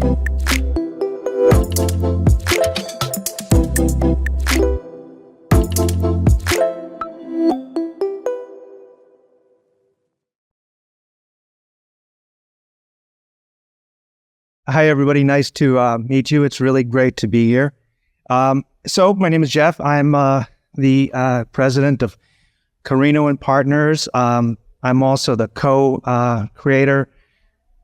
Hi, everybody. Nice to meet you. It's really great to be here. So my name is Jeff. I'm the president of Carino and Partners. I'm also the co-creator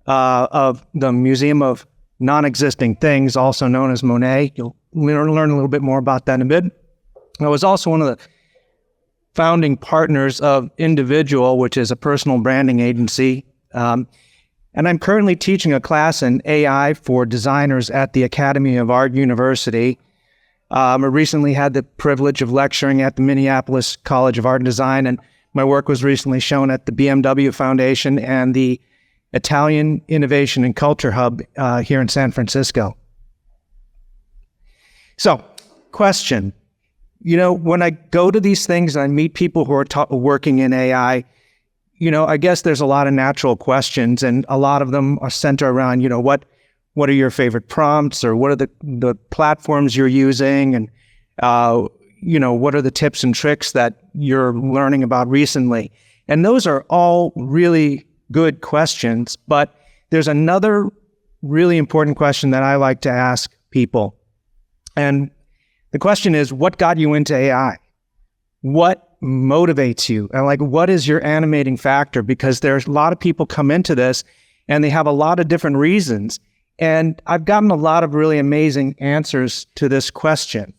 of the Museum of Non-Existing Things, also known as Monet. You'll learn a little bit more about that in a bit. I was also one of the founding partners of Individual, which is a personal branding agency. And I'm currently teaching a class in AI for designers at the Academy of Art University. I recently had the privilege of lecturing at the Minneapolis College of Art and Design, and my work was recently shown at the BMW Foundation and the Italian Innovation and Culture Hub here in San Francisco. So, question. When I go to these things and I meet people who are working in AI, I guess there's a lot of natural questions, and a lot of them are centered around, what are your favorite prompts, or what are the platforms you're using, and, what are the tips and tricks that you're learning about recently? And those are all really good questions, but there's another really important question that I like to ask people. And the question is, what got you into AI? What motivates you? And what is your animating factor? Because there's a lot of people come into this and they have a lot of different reasons. And I've gotten a lot of really amazing answers to this question.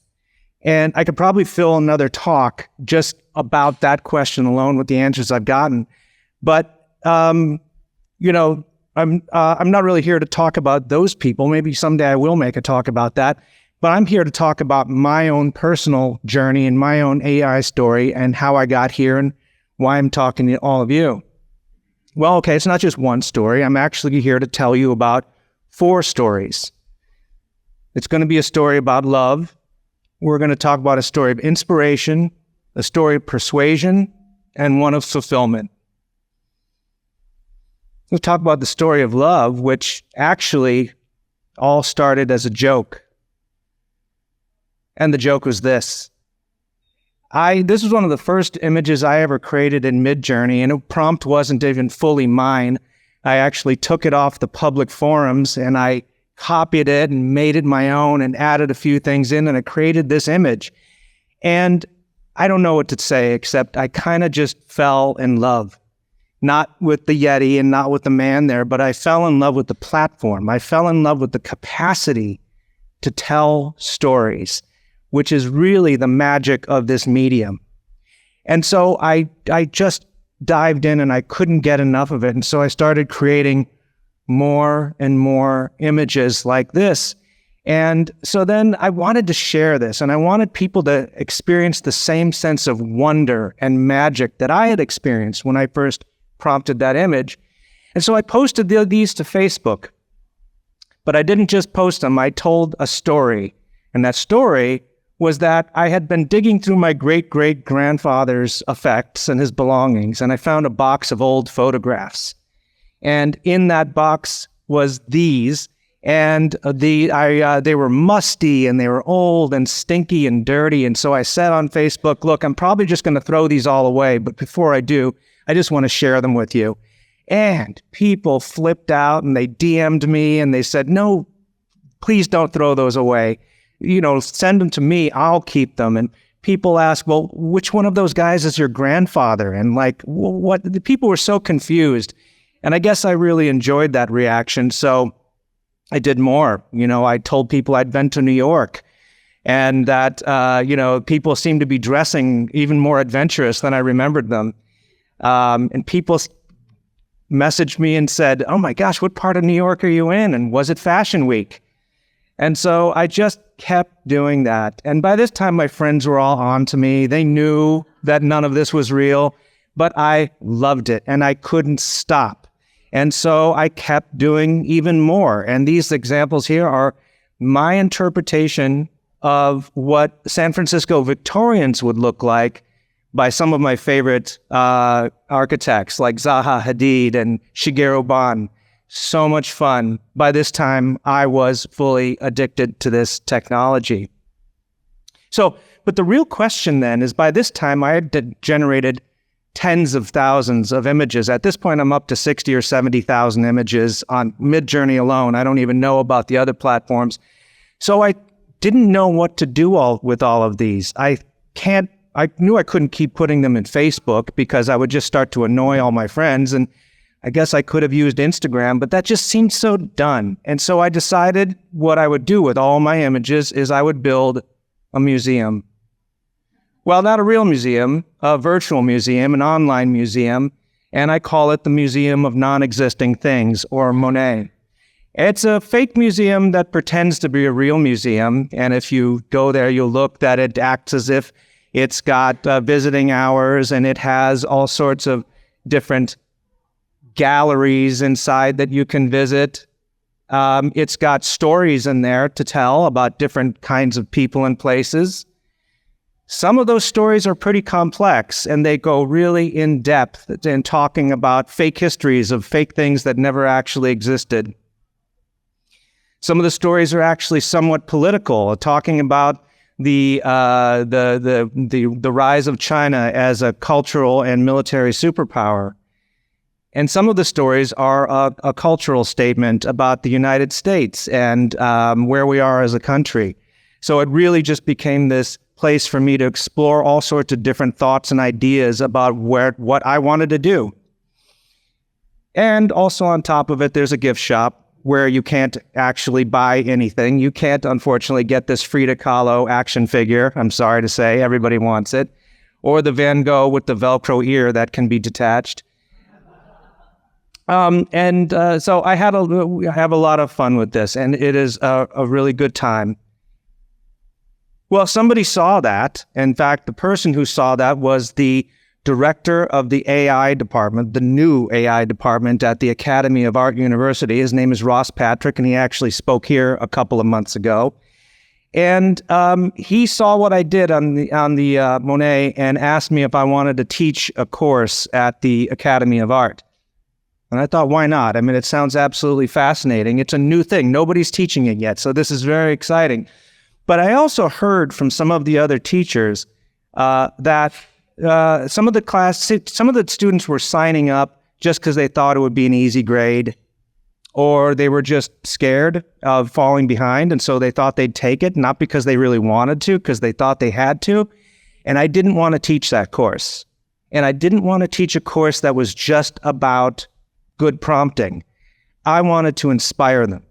And I could probably fill another talk just about that question alone with the answers I've gotten. But, I'm not really here to talk about those people. Maybe someday I will make a talk about that. But I'm here to talk about my own personal journey and my own AI story and how I got here and why I'm talking to all of you. Well, okay, it's not just one story. I'm actually here to tell you about 4 stories. It's going to be a story about love. We're going to talk about a story of inspiration, a story of persuasion, and one of fulfillment. We'll talk about the story of love, which actually all started as a joke. And the joke was this. This was one of the first images I ever created in Midjourney, and the prompt wasn't even fully mine. I actually took it off the public forums, and I copied it and made it my own and added a few things in, and I created this image. And I don't know what to say, except I kind of just fell in love. Not with the Yeti and not with the man there, but I fell in love with the platform. I fell in love with the capacity to tell stories, which is really the magic of this medium. And so I just dived in and I couldn't get enough of it. And so I started creating more and more images like this. And so then I wanted to share this, and I wanted people to experience the same sense of wonder and magic that I had experienced when I first prompted that image. And so I posted these to Facebook. But I didn't just post them, I told a story. And that story was that I had been digging through my great-great-grandfather's effects and his belongings, and I found a box of old photographs. And in that box was these, and they were musty, and they were old and stinky and dirty. And so I said on Facebook, look, I'm probably just going to throw these all away, but before I do, I just want to share them with you. And people flipped out, and they DM'd me, and they said, no, please don't throw those away. Send them to me, I'll keep them. And people ask, well, which one of those guys is your grandfather? And what? The people were so confused. And I guess I really enjoyed that reaction. So I did more. I told people I'd been to New York, and that, people seemed to be dressing even more adventurous than I remembered them. And people messaged me and said, oh my gosh, what part of New York are you in? And was it Fashion Week? And so I just kept doing that. And by this time, my friends were all on to me. They knew that none of this was real, but I loved it and I couldn't stop. And so I kept doing even more. And these examples here are my interpretation of what San Francisco Victorians would look like by some of my favorite architects like Zaha Hadid and Shigeru Ban. so much fun. By this time, I was fully addicted to this technology. But the real question then is, by this time, I had generated tens of thousands of images. At this point, I'm up to 60 or 70,000 images on Midjourney alone. I don't even know about the other platforms. So I didn't know what to do with all of these. I knew I couldn't keep putting them in Facebook because I would just start to annoy all my friends. And I guess I could have used Instagram, but that just seemed so done. And so I decided what I would do with all my images is I would build a museum. Well, not a real museum, a virtual museum, an online museum, and I call it the Museum of Non-Existing Things, or Monet. It's a fake museum that pretends to be a real museum, and if you go there, you'll look that it acts as if it's got visiting hours, and it has all sorts of different galleries inside that you can visit. It's got stories in there to tell about different kinds of people and places. Some of those stories are pretty complex, and they go really in depth in talking about fake histories of fake things that never actually existed. Some of the stories are actually somewhat political, talking about the rise of China as a cultural and military superpower. And some of the stories are a cultural statement about the United States and where we are as a country. So it really just became this place for me to explore all sorts of different thoughts and ideas about what I wanted to do. And also on top of it, there's a gift shop where you can't actually buy anything. You can't, unfortunately, get this Frida Kahlo action figure. I'm sorry to say, everybody wants it. Or the Van Gogh with the Velcro ear that can be detached. So I have a lot of fun with this, and it is a really good time. Well, somebody saw that. In fact, the person who saw that was the director of the AI department, the new AI department at the Academy of Art University. His name is Ross Patrick, and he actually spoke here a couple of months ago. And he saw what I did on the Monet and asked me if I wanted to teach a course at the Academy of Art. And I thought, why not? I mean, it sounds absolutely fascinating. It's a new thing. Nobody's teaching it yet, so this is very exciting. But I also heard from some of the other teachers that some of the students were signing up just because they thought it would be an easy grade, or they were just scared of falling behind, and so they thought they'd take it, not because they really wanted to, because they thought they had to. And I didn't want to teach that course. And I didn't want to teach a course that was just about good prompting. I wanted to inspire them.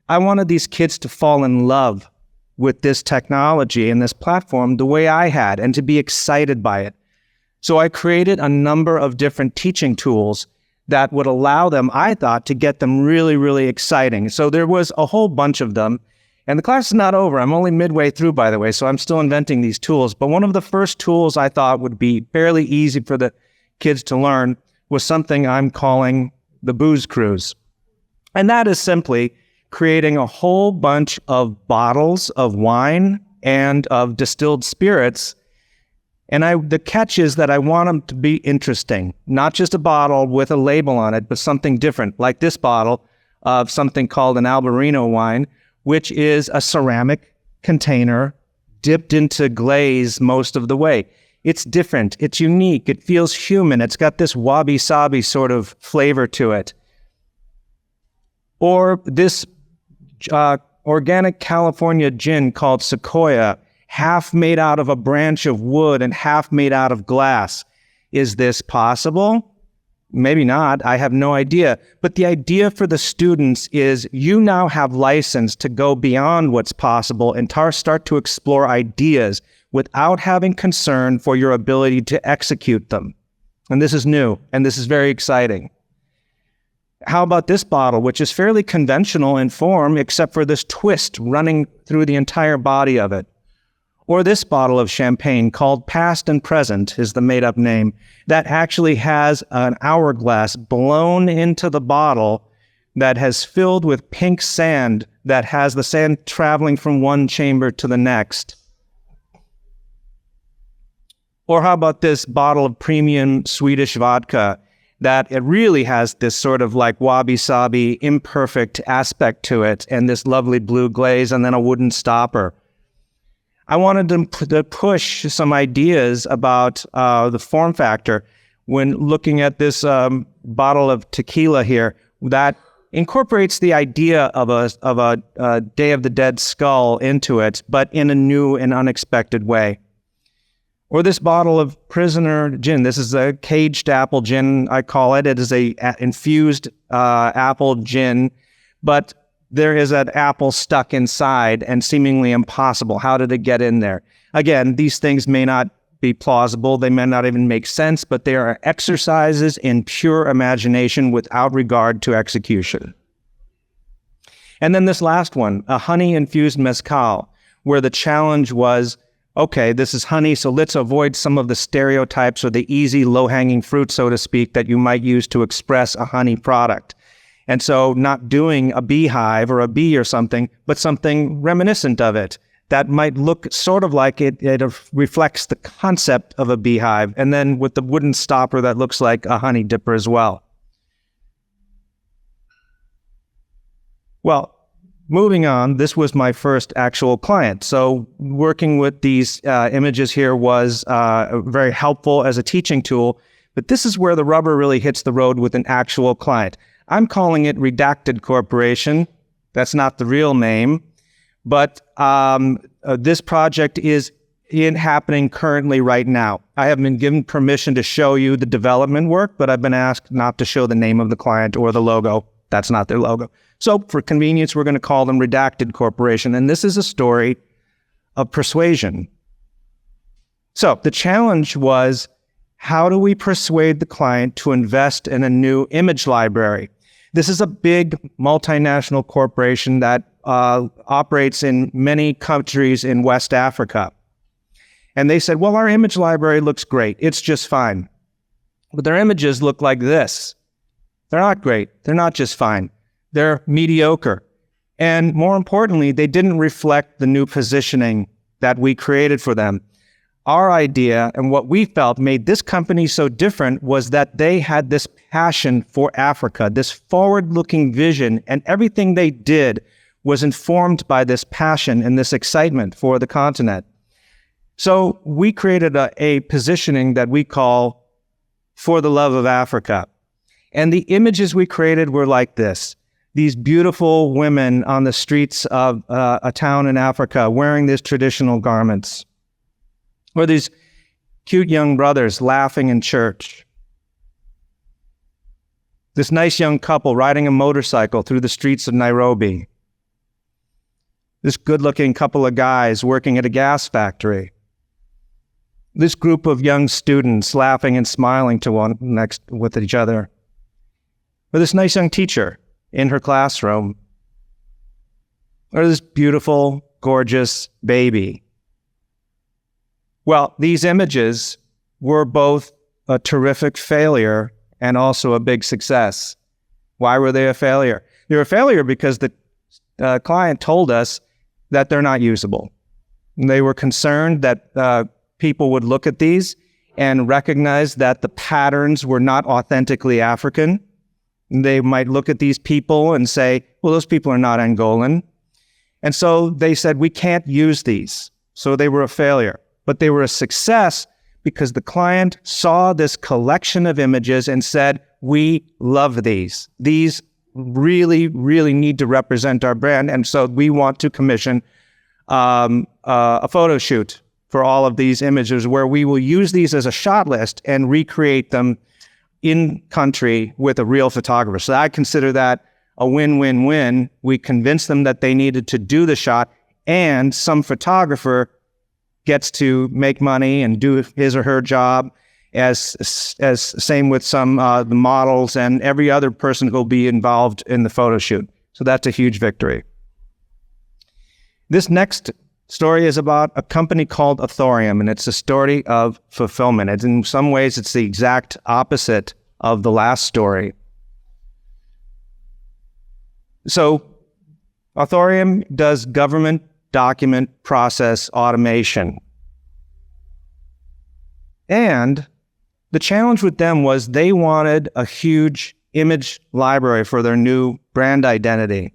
I wanted these kids to fall in love with this technology and this platform the way I had, and to be excited by it. So I created a number of different teaching tools that would allow them, I thought, to get them really, really exciting. So there was a whole bunch of them, and the class is not over. I'm only midway through, by the way, so I'm still inventing these tools. But one of the first tools I thought would be fairly easy for the kids to learn was something I'm calling the Booze Cruise. And that is simply creating a whole bunch of bottles of wine and of distilled spirits. And the catch is that I want them to be interesting, not just a bottle with a label on it, but something different, like this bottle of something called an Albarino wine, which is a ceramic container dipped into glaze most of the way. It's different, it's unique, it feels human, it's got this wabi-sabi sort of flavor to it. Or this organic California gin called Sequoia, half made out of a branch of wood and half made out of glass. Is this possible? Maybe not. I have no idea. But the idea for the students is you now have license to go beyond what's possible and start to explore ideas without having concern for your ability to execute them. And this is new, and this is very exciting. How about this bottle, which is fairly conventional in form, except for this twist running through the entire body of it? Or this bottle of champagne called Past and Present is the made-up name, that actually has an hourglass blown into the bottle that has filled with pink sand, that has the sand traveling from one chamber to the next. Or how about this bottle of premium Swedish vodka that it really has this sort of like wabi-sabi, imperfect aspect to it, and this lovely blue glaze, and then a wooden stopper. I wanted to push some ideas about the form factor when looking at this bottle of tequila here that incorporates the idea of a Day of the Dead skull into it, but in a new and unexpected way. Or this bottle of prisoner gin. This is a caged apple gin, I call it. It is a infused apple gin, but there is an apple stuck inside and seemingly impossible. How did it get in there? Again, these things may not be plausible. They may not even make sense, but they are exercises in pure imagination without regard to execution. And then this last one, a honey-infused mezcal, where the challenge was, okay, this is honey, so let's avoid some of the stereotypes or the easy low-hanging fruit, so to speak, that you might use to express a honey product. And so not doing a beehive or a bee or something, but something reminiscent of it that might look sort of like it reflects the concept of a beehive, and then with the wooden stopper that looks like a honey dipper as well. Well, moving on, this was my first actual client. So working with these images here was very helpful as a teaching tool, but this is where the rubber really hits the road with an actual client. I'm calling it Redacted Corporation. That's not the real name, but this project is happening currently right now. I have been given permission to show you the development work, but I've been asked not to show the name of the client or the logo. That's not their logo. So for convenience, we're going to call them Redacted Corporation. And this is a story of persuasion. So the challenge was, how do we persuade the client to invest in a new image library? This is a big multinational corporation that operates in many countries in West Africa. And they said, well, our image library looks great. It's just fine. But their images look like this. They're not great. They're not just fine. They're mediocre. And more importantly, they didn't reflect the new positioning that we created for them. Our idea and what we felt made this company so different was that they had this passion for Africa, this forward-looking vision, and everything they did was informed by this passion and this excitement for the continent. So we created a positioning that we call For the Love of Africa. And the images we created were like this. These beautiful women on the streets of a town in Africa wearing these traditional garments. Or these cute young brothers laughing in church. This nice young couple riding a motorcycle through the streets of Nairobi. This good-looking couple of guys working at a gas factory. This group of young students laughing and smiling with each other. Or this nice young teacher in her classroom. Or this beautiful, gorgeous baby. Well, these images were both a terrific failure and also a big success. Why were they a failure? They were a failure because the client told us that they're not usable. They were concerned that people would look at these and recognize that the patterns were not authentically African. They might look at these people and say, well, those people are not Angolan. And so they said, we can't use these. So they were a failure. But they were a success because the client saw this collection of images and said, we love these. These really, really need to represent our brand. And so we want to commission a photo shoot for all of these images where we will use these as a shot list and recreate them in country with a real photographer. So I consider that a win-win-win. We convinced them that they needed to do the shot, and some photographer gets to make money and do his or her job, as same with some the models and every other person who will be involved in the photo shoot. So that's a huge victory. This next story is about a company called Authorium, and it's a story of fulfillment. And in some ways, it's the exact opposite of the last story. So Authorium does government document process automation. And The challenge with them was they wanted a huge image library for their new brand identity.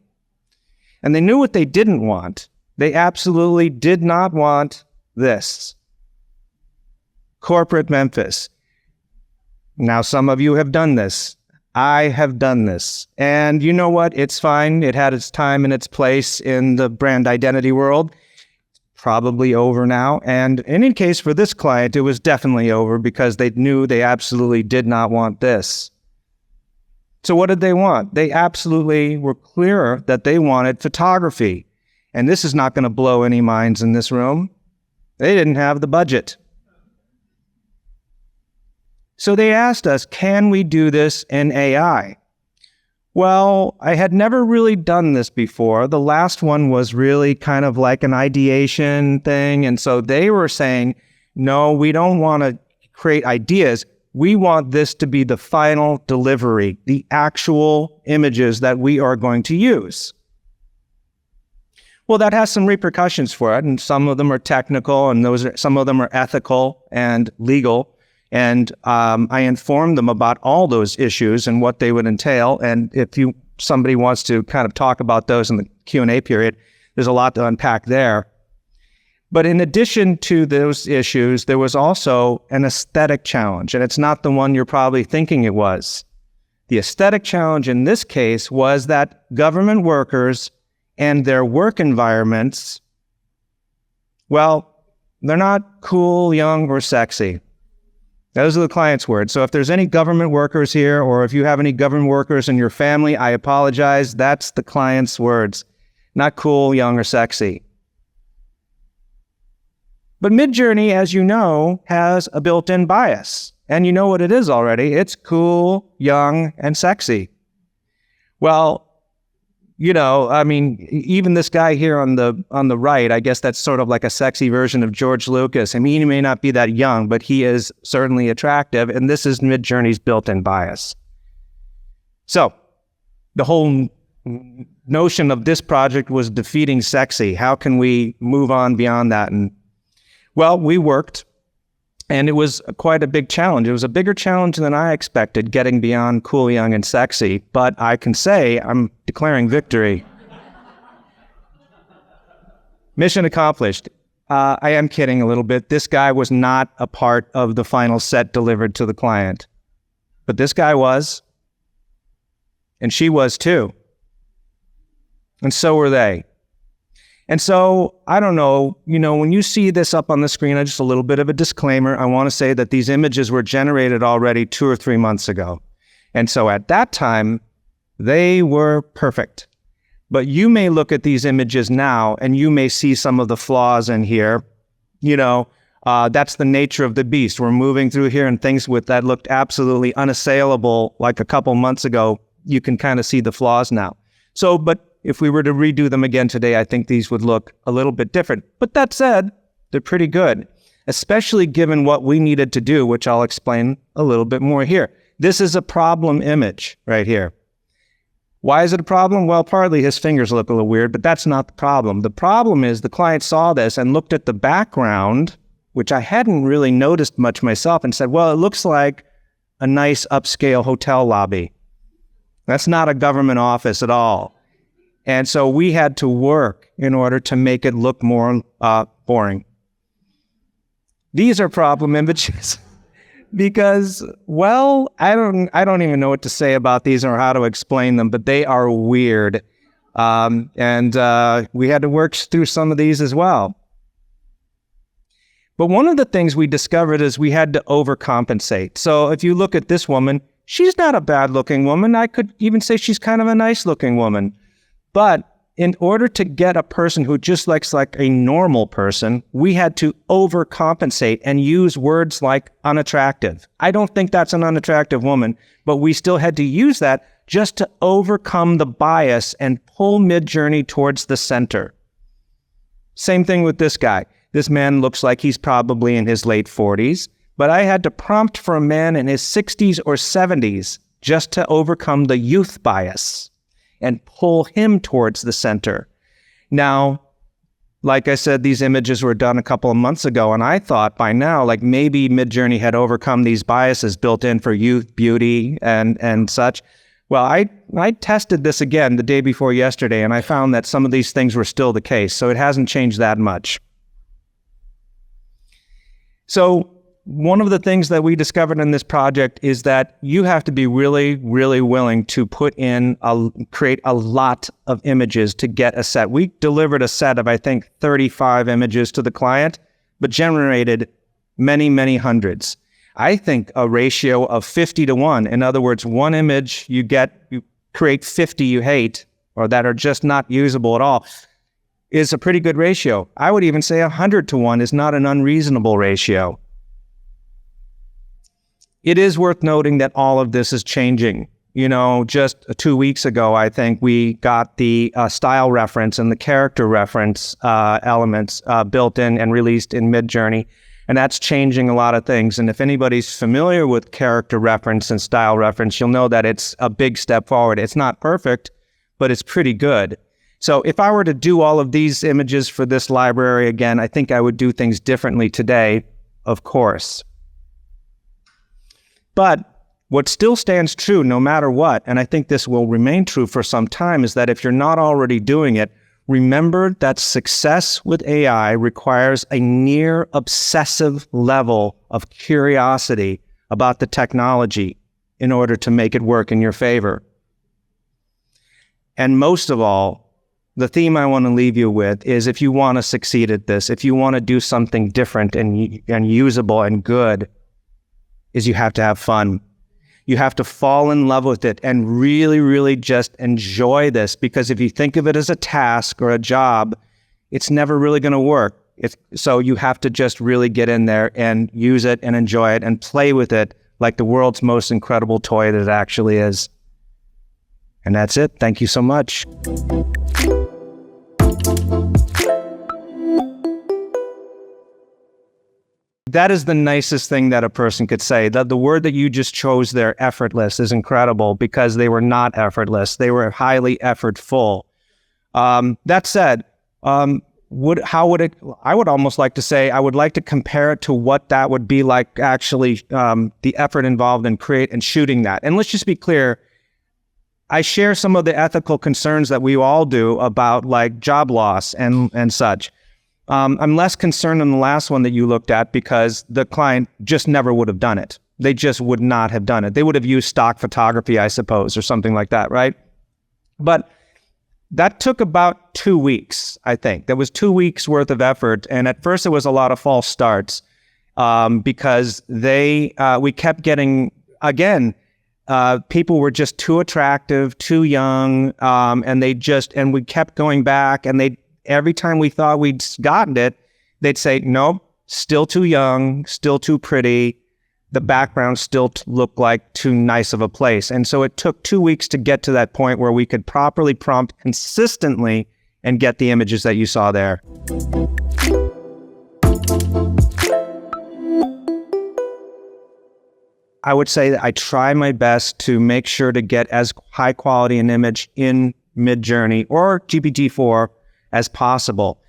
And they knew what they didn't want. They absolutely did not want this. Corporate Memphis. Now, some of you have done this. I have done this. And you know what? It's fine. It had its time and its place in the brand identity world. Probably over now. And in any case, for this client, it was definitely over because they knew they absolutely did not want this. So what did they want? They absolutely were clear that they wanted photography. And this is not going to blow any minds in this room. They didn't have the budget. So they asked us, can we do this in AI? Well, I had never really done this before. The last one was really kind of like an ideation thing. And so they were saying, no, we don't want to create ideas. We want this to be the final delivery, the actual images that we are going to use. Well, that has some repercussions for it. And some of them are technical and some of them are ethical and legal. And I informed them about all those issues and what they would entail. And if somebody wants to kind of talk about those in the Q&A period, there's a lot to unpack there. But in addition to those issues, there was also an aesthetic challenge. And it's not the one you're probably thinking it was. The aesthetic challenge in this case was that government workers and their work environments, well, they're not cool, young, or sexy. Those are the client's words. So if there's any government workers here, or if you have any government workers in your family, I apologize. That's the client's words. Not cool, young, or sexy. But Midjourney, as you know, has a built-in bias. And you know what it is already. It's cool, young, and sexy. Well, you know, I mean, even this guy here on the right, I guess that's sort of like a sexy version of George Lucas. I mean, he may not be that young, but he is certainly attractive. And this is Midjourney's built-in bias. So the whole notion of this project was defeating sexy. How can we move on beyond that? And well, we worked. And it was quite a big challenge. It was a bigger challenge than I expected, getting beyond cool, young, and sexy. But I can say I'm declaring victory. Mission accomplished. I am kidding a little bit. This guy was not a part of the final set delivered to the client. But this guy was. And she was too. And so were they. And so, I don't know, you know, when you see this up on the screen, just a little bit of a disclaimer, I want to say that these images were generated already 2 or 3 months ago. And so at that time, they were perfect. But you may look at these images now and you may see some of the flaws in here. You know, that's the nature of the beast. We're moving through here and things that looked absolutely unassailable like a couple months ago, you can kind of see the flaws now. So, but if we were to redo them again today, I think these would look a little bit different. But that said, they're pretty good, especially given what we needed to do, which I'll explain a little bit more here. This is a problem image right here. Why is it a problem? Well, partly his fingers look a little weird, but that's not the problem. The problem is the client saw this and looked at the background, which I hadn't really noticed much myself, and said, well, it looks like a nice upscale hotel lobby. That's not a government office at all. And so we had to work in order to make it look more boring. These are problem images because, well, I don't even know what to say about these or how to explain them, but they are weird. And we had to work through some of these as well. But one of the things we discovered is we had to overcompensate. So if you look at this woman, she's not a bad-looking woman. I could even say she's kind of a nice-looking woman. But in order to get a person who just looks like a normal person, we had to overcompensate and use words like unattractive. I don't think that's an unattractive woman, but we still had to use that just to overcome the bias and pull Midjourney towards the center. Same thing with this guy. This man looks like he's probably in his late 40s, but I had to prompt for a man in his 60s or 70s just to overcome the youth bias and pull him towards the center. Now, like I said, these images were done a couple of months ago, and I thought by now, like maybe Midjourney had overcome these biases built in for youth, beauty, and such. Well, I tested this again the day before yesterday, and I found that some of these things were still the case, so it hasn't changed that much. So one of the things that we discovered in this project is that you have to be really, really willing to create a lot of images to get a set. We delivered a set of, I think, 35 images to the client, but generated many, many hundreds. I think a ratio of 50-1. In other words, one image you create 50 you hate or that are just not usable at all is a pretty good ratio. I would even say 100-1 is not an unreasonable ratio. It is worth noting that all of this is changing. You know, just 2 weeks ago, I think we got the style reference and the character reference elements built in and released in Midjourney. And that's changing a lot of things. And if anybody's familiar with character reference and style reference, you'll know that it's a big step forward. It's not perfect, but it's pretty good. So if I were to do all of these images for this library again, I think I would do things differently today, of course. But what still stands true no matter what, and I think this will remain true for some time, is that if you're not already doing it, remember that success with AI requires a near obsessive level of curiosity about the technology in order to make it work in your favor. And most of all, the theme I want to leave you with is if you want to succeed at this, if you want to do something different and usable and good, is you have to have fun. You have to fall in love with it and really, really just enjoy this, because if you think of it as a task or a job, it's never really going to work. So you have to just really get in there and use it and enjoy it and play with it like the world's most incredible toy that it actually is. And that's it. Thank you so much. That is the nicest thing that a person could say. The word that you just chose there, effortless, is incredible because they were not effortless. They were highly effortful. That said, I would almost like to say, I would like to compare it to what that would be like actually, the effort involved in shooting that. And let's just be clear, I share some of the ethical concerns that we all do about like job loss and such. I'm less concerned in the last one that you looked at because the client just never would have done it. They just would not have done it. They would have used stock photography, I suppose, or something like that, right? But that took about 2 weeks, I think. That was 2 weeks worth of effort. And at first it was a lot of false starts because we kept getting, again, people were just too attractive, too young, and we kept going back, and every time we thought we'd gotten it, they'd say, nope, still too young, still too pretty. The background still looked like too nice of a place. And so it took 2 weeks to get to that point where we could properly prompt consistently and get the images that you saw there. I would say that I try my best to make sure to get as high quality an image in Midjourney or GPT-4 as possible.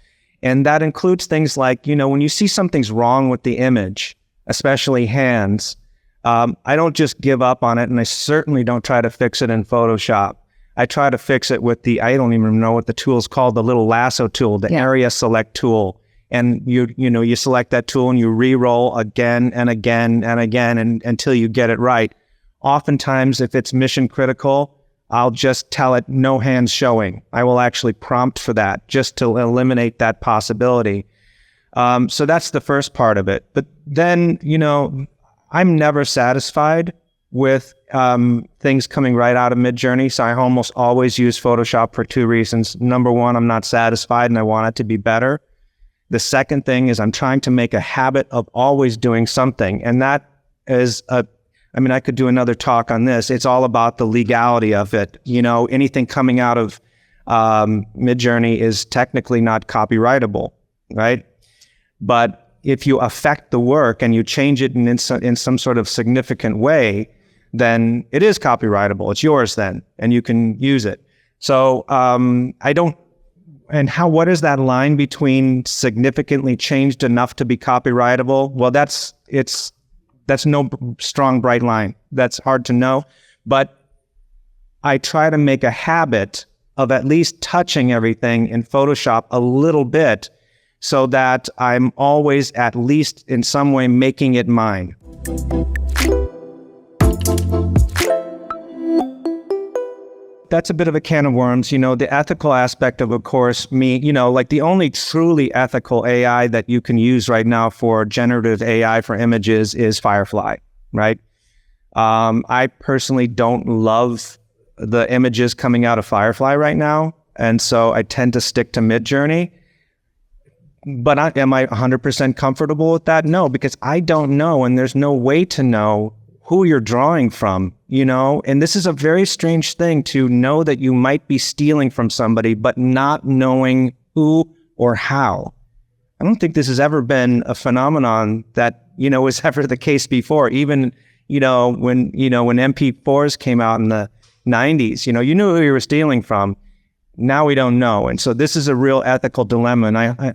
And that includes things like, when you see something's wrong with the image, especially hands, I don't just give up on it, and I certainly don't try to fix it in Photoshop. I try to fix it with I don't even know what the tool is called, the little lasso tool, the area select tool. And you select that tool and you re-roll again and again and again until you get it right. Oftentimes, if it's mission critical, I'll just tell it no hands showing. I will actually prompt for that just to eliminate that possibility. So that's the first part of it. But then, I'm never satisfied with things coming right out of Midjourney. So I almost always use Photoshop for two reasons. Number one, I'm not satisfied and I want it to be better. The second thing is I'm trying to make a habit of always doing something. And that is I could do another talk on this. It's all about the legality of it. Anything coming out of Midjourney is technically not copyrightable, right? But if you affect the work and you change it in some sort of significant way, then it is copyrightable. It's yours then, and you can use it. So And what is that line between significantly changed enough to be copyrightable? Well, that's no strong, bright line. That's hard to know. But I try to make a habit of at least touching everything in Photoshop a little bit so that I'm always at least in some way making it mine. That's a bit of a can of worms. The ethical aspect of course, like the only truly ethical AI that you can use right now for generative AI for images is Firefly, right? I personally don't love the images coming out of Firefly right now. And so I tend to stick to Midjourney. But am I 100% comfortable with that? No, because I don't know. And there's no way to know who you're drawing from, and this is a very strange thing to know that you might be stealing from somebody, but not knowing who or how. I don't think this has ever been a phenomenon that, was ever the case before. Even, when MP4s came out in the 90s, you knew who you were stealing from. Now we don't know. And so this is a real ethical dilemma.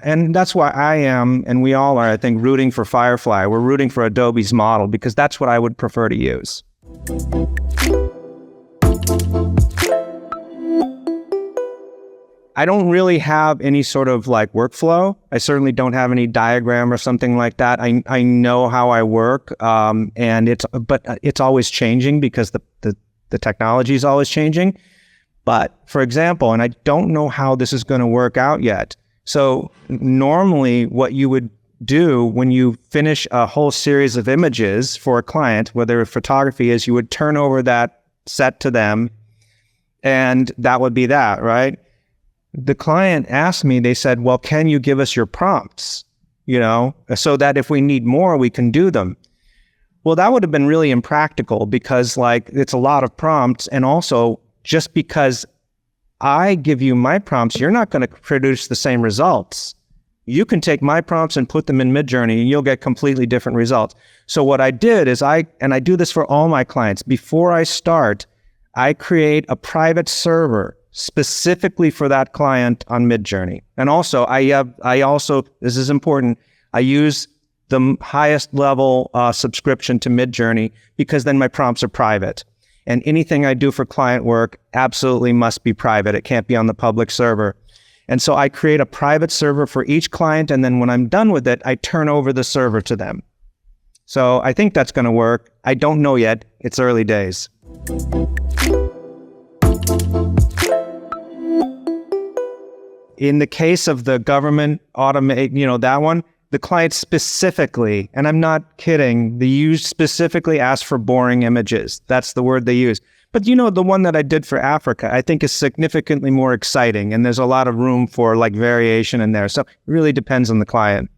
And that's why I am, and we all are, I think, rooting for Firefly. We're rooting for Adobe's model because that's what I would prefer to use. I don't really have any sort of like workflow. I certainly don't have any diagram or something like that. I know how I work, and it's always changing because the technology is always changing. But for example, and I don't know how this is going to work out yet. So normally what you would do when you finish a whole series of images for a client, whether photography is, you would turn over that set to them and that would be that, right? The client asked me, they said, well, can you give us your prompts, so that if we need more, we can do them. Well, that would have been really impractical because it's a lot of prompts. And also, just because I give you my prompts, you're not going to produce the same results. You can take my prompts and put them in Midjourney and you'll get completely different results. So what I did is I do this for all my clients. Before I start, I create a private server specifically for that client on Midjourney. And also, this is important, I use the highest level subscription to Midjourney because then my prompts are private. And anything I do for client work absolutely must be private. It can't be on the public server. And so I create a private server for each client. And then when I'm done with it, I turn over the server to them. So I think that's going to work. I don't know yet. It's early days. In the case of the government automate, that one, the client specifically, and I'm not kidding, you specifically asked for boring images. That's the word they use. But the one that I did for Africa, I think is significantly more exciting. And there's a lot of room for variation in there. So it really depends on the client.